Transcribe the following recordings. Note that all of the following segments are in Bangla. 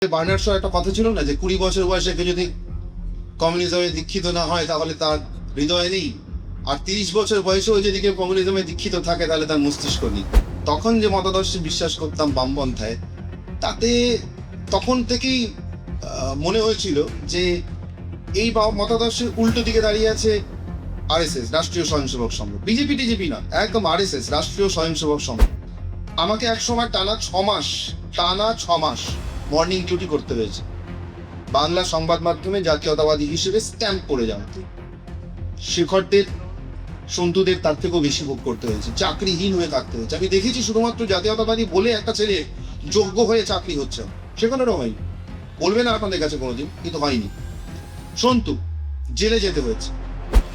বার্নার্ড শর একটা কথা ছিল না যে 20 বছর বয়সে কেউ যদি কমিউনিজমে দীক্ষিত না হয় তাহলে তার হৃদয় নেই, আর 30 বছর বয়সেও যদি কেউ কমিউনিজমে দীক্ষিত থাকে তাহলে তার মস্তিষ্ক নেই। তখন যে মতাদর্শে বিশ্বাস করতাম বামপন্থায়, তাতে তখন থেকেই মনে হয়েছিল যে এই মতাদর্শের উল্টো দিকে দাঁড়িয়ে আছে আরএসএস, রাষ্ট্রীয় স্বয়ংসেবক সংঘ। বিজেপি টিজেপি না, একদম আরএসএস, রাষ্ট্রীয় স্বয়ংসেবক সংঘ। আমাকে এক সময় টানা 6 মাস মর্নিং ডিউটি করতে হয়েছে, বাংলা সংবাদ মাধ্যমে জাতীয়তাবাদী হিসেবে স্ট্যাম্প করে যাওয়া। শেখরদের, সন্তুদের তার থেকেও বেশি ভোগ করতে হয়েছে, চাকরিহীন হয়ে থাকতে হয়েছে। আমি দেখেছি শুধুমাত্র জাতীয়তাবাদী বলে একটা ছেলে যোগ্য হয়ে চাকরি হচ্ছে, সেখানেও হয়নি। বলবে না আপনাদের কাছে কোনোদিন, কিন্তু হয়নি। সন্তু জেলে যেতে হয়েছে।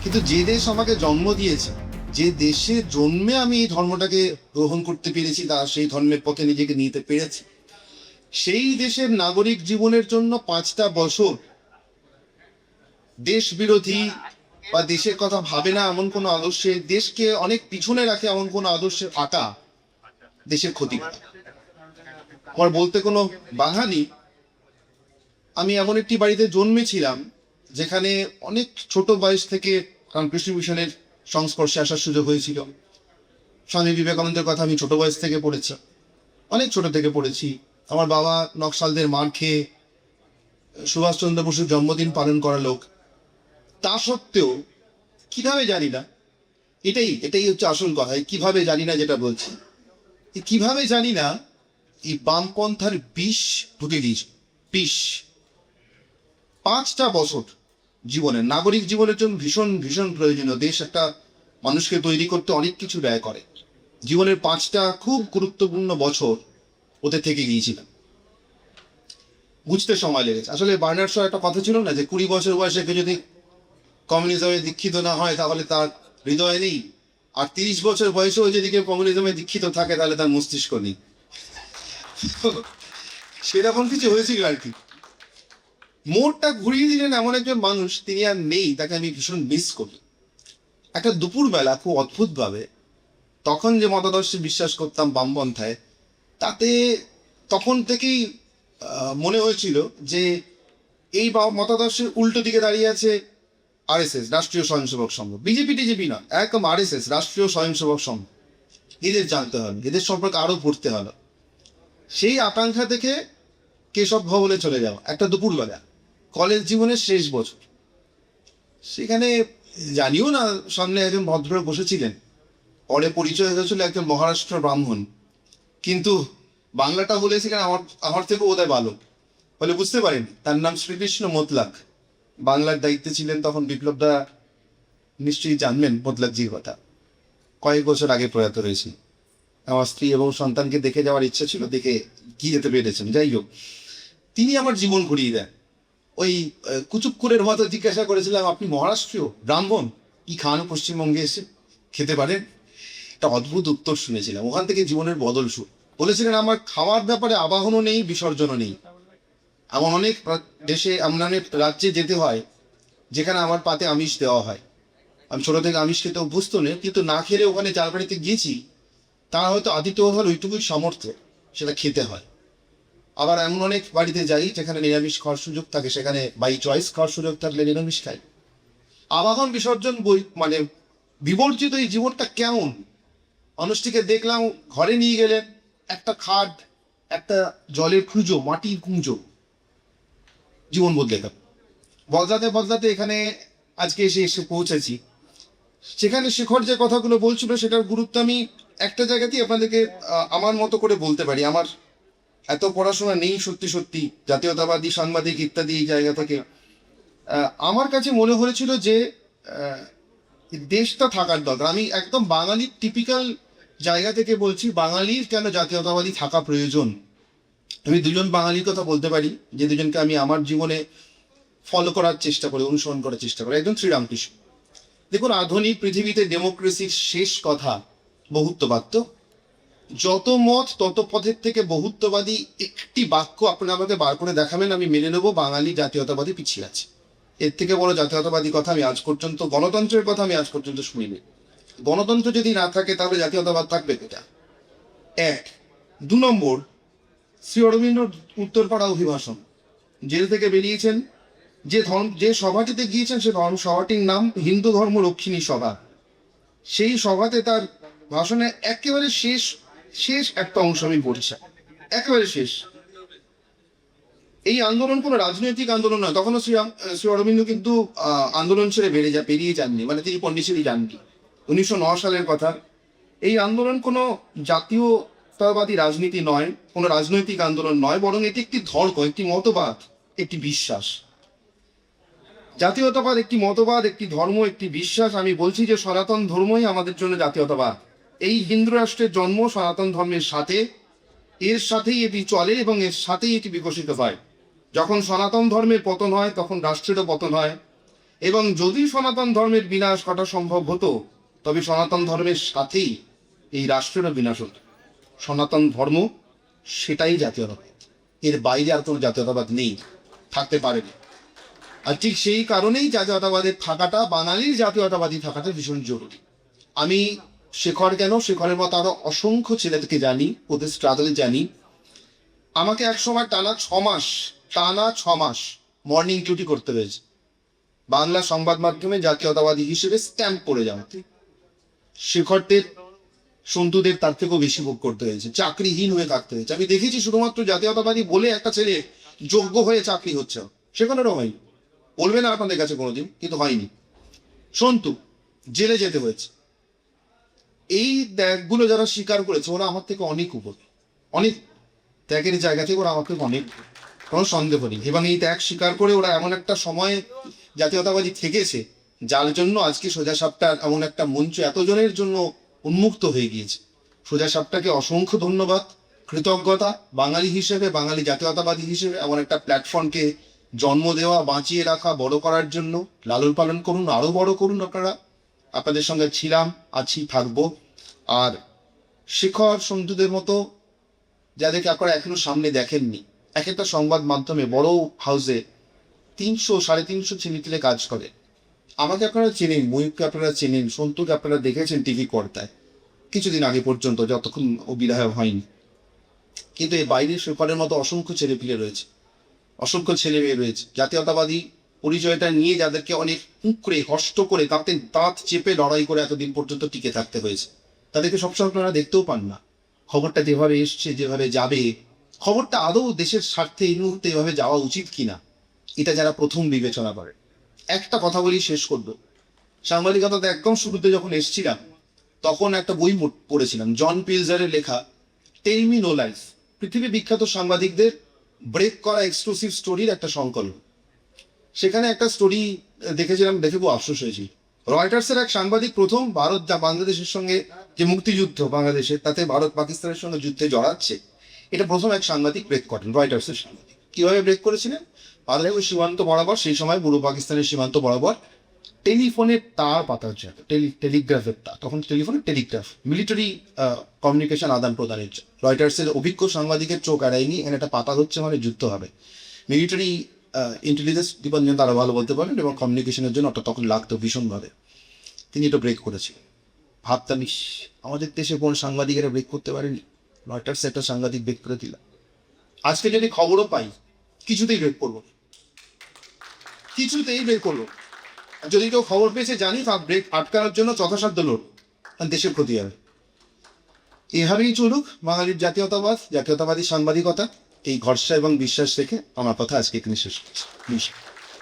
কিন্তু যে দেশ আমাকে জন্ম দিয়েছে, যে দেশে জন্মে আমি এই ধর্মটাকে গ্রহণ করতে পেরেছি, তারা সেই ধর্মের পথে নিজেকে নিতে পেরেছে, সেই দেশের নাগরিক জীবনের জন্য 5টা বছর দেশ বিরোধী বা দেশের কথা ভাবে না এমন কোনো আদর্শে, দেশকে অনেক পিছনে রাখে এমন কোনো আদর্শে থাকা দেশের ক্ষতি করে। আমার বলতে কোনো বাধা নেই। আমি এমন একটি বাড়িতে জন্মেছিলাম যেখানে অনেক ছোট বয়স থেকে রামকৃষ্ণ মিশনের সংস্পর্শে আসার সুযোগ হয়েছিল। স্বামী বিবেকানন্দের কথা আমি ছোট বয়স থেকে পড়েছি, অনেক ছোট থেকে পড়েছি। আমার বাবা নকশালদের মার খেয়ে সুভাষচন্দ্র বসুর জন্মদিন পালন করা লোক। তা সত্ত্বেও কিভাবে জানি না, এটাই হচ্ছে আসল কথা। কিভাবে জানি না যেটা বলছি, কিভাবে জানি না এই বামপন্থার বিষ ঢুকে গিয়েছে। বিষ 5টা বছর জীবনের, নাগরিক জীবনের জন্য ভীষণ ভীষণ প্রয়োজনীয়। দেশ একটা মানুষকে তৈরি করতে অনেক কিছু ব্যয় করে। জীবনের 5টা খুব গুরুত্বপূর্ণ বছর ওতে থেকে গিয়েছিলাম, বুঝতে সময় লেগেছে। আসলে বার্নার্ড শর একটা কথা ছিল না যে 20 বছর বয়সে কেউ যদি কমিউনিজমে দীক্ষিত না হয় তাহলে তার হৃদয় নেই, আর 30 বছর বয়সেও যদি কেউ কমিউনিজমে দীক্ষিত থাকে তাহলে তার মস্তিষ্ক নেই। সেরকম কিছু হয়েছিল আর কি। মোড়টা ঘুরিয়ে দিলেন এমন একজন মানুষ, তিনি আর নেই, তাকে আমি ভীষণ মিস করি। একটা দুপুরবেলা খুব অদ্ভুতভাবে তখন যে মতাদর্শে বিশ্বাস করতাম বামপন্থায়, তাতে তখন থেকেই মনে হয়েছিল যে এই মতাদর্শের উল্টো দিকে দাঁড়িয়ে আছে আরএসএস, রাষ্ট্রীয় স্বয়ংসেবক সংঘ। বিজেপি টিজেপি না, একদম আরএসএস, রাষ্ট্রীয় স্বয়ংসেবক সংঘ। এদের জানতে হবে, এদের সম্পর্কে আরো পড়তে হবে। সেই আকাঙ্ক্ষা থেকে কেশব ভবনে চলে যাওয়া একটা দুপুরবেলা, কলেজ জীবনের শেষ বছর। সেখানে জানিও না, সামনে একজন ভদ্রলোক বসেছিলেন, পরে পরিচয় হয়েছিল একজন মহারাষ্ট্র ব্রাহ্মণ, কিন্তু বাংলাটা বলে সেখানে আমার থেকে বোধহয় ভালো বলে বুঝতে পারেন। তার নাম শ্রীকৃষ্ণ মোতলাক। বাংলার দায়িত্বে ছিলেন তখন বিপ্লবদা, নিশ্চয়ই জানবেন মোতলাকজির কথা। কয়েক বছর আগে প্রয়াত হয়েছে। আমার স্ত্রী এবং সন্তানকে দেখে যাওয়ার ইচ্ছা ছিল, দেখে কি যেতে পেরেছেন। যাই হোক, তিনি আমার জীবন ঘুরিয়ে দেন। ওই কুচুকুরের মতো জিজ্ঞাসা করেছিলাম, আপনি মহারাষ্ট্রীয় ব্রাহ্মণ, কি খান পশ্চিমবঙ্গে এসে, খেতে পারেন? একটা অদ্ভুত উত্তর শুনেছিলাম। ওখান থেকে জীবনের বদল শুরু। বলেছিলেন, আমার খাওয়ার ব্যাপারে আবাহনও নেই, বিসর্জনও নেই। এমন অনেক দেশে, এমন অনেক রাজ্যে যেতে হয় যেখানে আমার পাতে আমিষ দেওয়া হয়। আমি ছোট থেকে আমিষ খেতে অভ্যস্ত নেই, কিন্তু না খেলে ওখানে যার বাড়িতে গিয়েছি তারা হয়তো আদিত্য হল ওইটুকুই সামর্থ্য, সেটা খেতে হয়। আবার এমন অনেক বাড়িতে যাই যেখানে নিরামিষ খাওয়ার সুযোগ থাকে, সেখানে বাই চয়েস খাওয়ার সুযোগ থাকলে নিরামিষ খাই। আবাহন বিসর্জন মানে বিবর্জিত এই জীবনটা কেমন? মানুষটিকে দেখলাম, ঘরে নিয়ে গেলেন, একটা খাট, একটা জলের কুঁজো, মাটির কুঁজো, জীবন বদলে গেল। বদলাতে বদলাতে এখানে আজকে এসে পৌঁছেছি। সেখানে শেখর যে কথাগুলো বলছিল সেটার গুরুত্ব আমি একটা জায়গাতেই আপনাদেরকে আমার মতো করে বলতে পারি। আমার এত পড়াশোনা নেই সত্যি সত্যি, জাতীয়তাবাদী, সাংবাদিক ইত্যাদি এই জায়গা থেকে আমার কাছে মনে হয়েছিল যে দেশটা থাকার দরকার। আমি একদম বাঙালির টিপিক্যাল জায়গা থেকে বলছি, বাঙালির কেন জাতীয়তাবাদী থাকা প্রয়োজন। আমি দুজন বাঙালির কথা বলতে পারি, যে দুজনকে আমি আমার জীবনে ফলো করার চেষ্টা করি, অনুসরণ করার চেষ্টা করি। একজন শ্রীরামকৃষ্ণ। দেখুন, আধুনিক পৃথিবীতে ডেমোক্রেসির শেষ কথা বহুত্ববাদ। তো যত মত তত পথের থেকে বহুত্ববাদী একটি বাক্য আপনি আমাকে বার করে দেখাবেন, আমি মেনে নেবো বাঙালি জাতীয়তাবাদী পিছিয়ে আছে। এর থেকে বড় জাতীয়তাবাদী কথা আমি আজ পর্যন্ত, গণতন্ত্রের কথা আমি আজ পর্যন্ত শুনিনি। গণতন্ত্র যদি না থাকে তাহলে জাতীয়তাবাদ থাকবে কোথা? এক। 2 নম্বর, শ্রী অরবিন্দর উত্তরপাড়া অভিভাষণ, জেল থেকে বেরিয়েছেন, যে সভাটিতে গিয়েছেন সে সভাটির নাম হিন্দু ধর্ম রক্ষিণী সভা। সেই সভাতে তার ভাষণে একেবারে শেষ শেষ একটা অংশ আমি পড়ছি, একেবারে শেষ। এই আন্দোলন কোনো রাজনৈতিক আন্দোলন নয়, তখনও শ্রী অরবিন্দ কিন্তু আন্দোলন ছেড়ে বেরিয়ে যাননি, মানে তিনি পন্ডিচেরি যাননি, 1909 সালের কথা। এই আন্দোলন কোনো জাতীয়তাবাদী রাজনীতি নয়, কোনো রাজনৈতিক আন্দোলন নয়, বরং এটি একটি ধর্ম, একটি মতবাদ, একটি বিশ্বাস। জাতীয়তাবাদ একটি মতবাদ, একটি ধর্ম, একটি বিশ্বাস। আমি বলছি যে সনাতন ধর্মই আমাদের জন্য জাতীয়তাবাদ। এই হিন্দু রাষ্ট্রের জন্ম সনাতন ধর্মের সাথে, এর সাথেই এটি চলে এবং এর সাথেই এটি বিকশিত হয়। যখন সনাতন ধর্মের পতন হয় তখন রাষ্ট্রেরও পতন হয়, এবং যদি সনাতন ধর্মের বিনাশ ঘটা সম্ভব হতো তবে সনাতন ধর্মের সাথেই এই রাষ্ট্রেরও বিনাশ হতো। সনাতন ধর্ম সেটাই জাতীয়তাবাদ, এর বাইরে আর কোনো জাতীয়তাবাদ নেই, থাকতে পারে না। আর ঠিক সেই কারণেই জাতীয়তাবাদের থাকাটা, বাঙালির জাতীয়তাবাদী থাকাটা ভীষণ জরুরি। আমি শেখরের মতো আরো অসংখ্য ছেলেদেরকে জানি, ওদের স্ট্রাগল জানি। আমাকে এক সময় টানা ছ মাস মর্নিং ডিউটি করতে হয়েছে, বাংলা সংবাদ মাধ্যমে জাতীয়তাবাদী হিসেবে স্ট্যাম্প পড়ে যাওয়াতে। শেখরদের, সন্তুদের তার থেকেও বেশি ভোগ করতে হয়েছে, চাকরিহীন হয়ে থাকতে হয়েছে। আমি দেখেছি শুধুমাত্র জাতীয়তাবাদী বলে একটা ছেলে যোগ্য হয়ে চাকরি হচ্ছে, সেখানেরও হয়নি। বলবে না আপনাদের কাছে কোনোদিন, কিন্তু হয়নি। সন্তু জেলে যেতে হয়েছে। এই ত্যাগগুলো যারা স্বীকার করেছে ওরা আমার থেকে অনেক উপর, অনেক ত্যাগের জায়গা থেকে ওরা আমার থেকে অনেক, কোনো সন্দেহ নেই। এবং এই ত্যাগ স্বীকার করে ওরা এমন একটা সময়ে জাতীয়তাবাদী থেকেছে যার জন্য আজকে সোজা সাপটা এমন একটা মঞ্চ এতজনের জন্য উন্মুক্ত হয়ে গিয়েছে। সোজা সাপটাকে অসংখ্য ধন্যবাদ, কৃতজ্ঞতা, বাঙালি হিসেবে, বাঙালি জাতীয়তাবাদী হিসেবে এমন একটা প্ল্যাটফর্মকে জন্ম দেওয়া, বাঁচিয়ে রাখা, বড় করার জন্য। লালন পালন করুন, আরো বড় করুন আপনারা। আপনাদের সঙ্গে ছিলাম, আছি, থাকবো। আর শেখর, সন্তুদের মতো যাদেরকে আপনারা এখনো সামনে দেখেননি, এক একটা সংবাদ মাধ্যমে বড় হাউসে 300-350 ছেলেপিলে কাজ করে। আমাকে আপনারা চেনেন, ময়ূরকে আপনারা চেনেন, সন্তুকে আপনারা দেখেছেন টিভি পর্দায় কিছুদিন আগে পর্যন্ত, যতক্ষণ ও বিদায় হয়নি। কিন্তু এই বাইরে শেখরের মতো অসংখ্য ছেলেপিলে রয়েছে, অসংখ্য ছেলে মেয়ে রয়েছে জাতীয়তাবাদী পরিচয়টা নিয়ে, যাদেরকে অনেক কুঁকড়ে কষ্ট করে দাঁত চেপে লড়াই করে এতদিন পর্যন্ত টিকে থাকতে হয়েছে। তাদেরকে সবসময় আপনারা দেখতেও পান না। খবরটা যেভাবে এসছে, যেভাবে যাবে, খবরটা আদৌ দেশের স্বার্থে এই মুহূর্তে এভাবে যাওয়া উচিত কিনা, এটা যারা প্রথম বিবেচনা করে। একটা কথা বলি, শেষ করবো। সাংবাদিকতাতে একদম শুরুতে যখন এসছিলাম তখন একটা বই পড়েছিলাম, জন পিলজারের লেখা টেল মি নো লাইস, পৃথিবী বিখ্যাত সাংবাদিকদের ব্রেক করা এক্সক্লুসিভ স্টোরির একটা সংকলন। সেখানে একটা স্টোরি দেখেছিলাম, দেখে খুব আফসোস হয়েছি। রয়টার্সের এক সাংবাদিক প্রথম ভারত বাংলাদেশের সঙ্গে যে মুক্তিযুদ্ধ বাংলাদেশের, তাতে ভারত পাকিস্তানের সঙ্গে যুদ্ধে জড়াচ্ছে, এটা প্রথম এক সাংবাদিক ব্রেক করেন, রয়টার্সের সাংবাদিক। কিভাবে ব্রেক করেছিলেন? বাংলাদেশ সীমান্ত বরাবর, সেই সময় পূর্ব পাকিস্তানের সীমান্ত বরাবর টেলিফোনের তার পাতার জন্য, টেলিগ্রাফের তার, তখন টেলিফোনের টেলিগ্রাফ, মিলিটারি কমিউনিকেশন আদান প্রদানের জন্য। রয়টার্সের অভিজ্ঞ সাংবাদিকের চোখ এড়ায়নি, এখানে একটা পাতা হচ্ছে মানে যুদ্ধ হবে। মিলিটারি ইন্টেলিজেন্স ডিপার্টমেন্ট তারা ভালো বলতে পারেন, এবং কমিউনিকেশনের জন্য ওটা তখন লাগতো ভীষণভাবে। তিনি এটা ব্রেক করেছিলেন। ভাবতাম, আমাদের দেশে কোন সাংবাদিকেরা ব্রেক করতে পারেনি, রয়টার্স একটা সাংবাদিক ব্রেক করে দিলাম। আজকে যদি খবরও পাই, কিছুতেই ব্রেক করবো, কিছুতেই ব্রেক করবো। যদি কেউ খবর পেয়েছে জানি, তার ব্রেক আটকানোর জন্য যথাসাধ্য লড়ব, দেশের ক্ষতি হবে। এভাবেই চলুক বাঙালির জাতীয়তাবাদ, জাতীয়তাবাদী সাংবাদিকতা। এই ভরসা এবং বিশ্বাস রেখে আমার কথা আজকে এখানে শেষ করছি।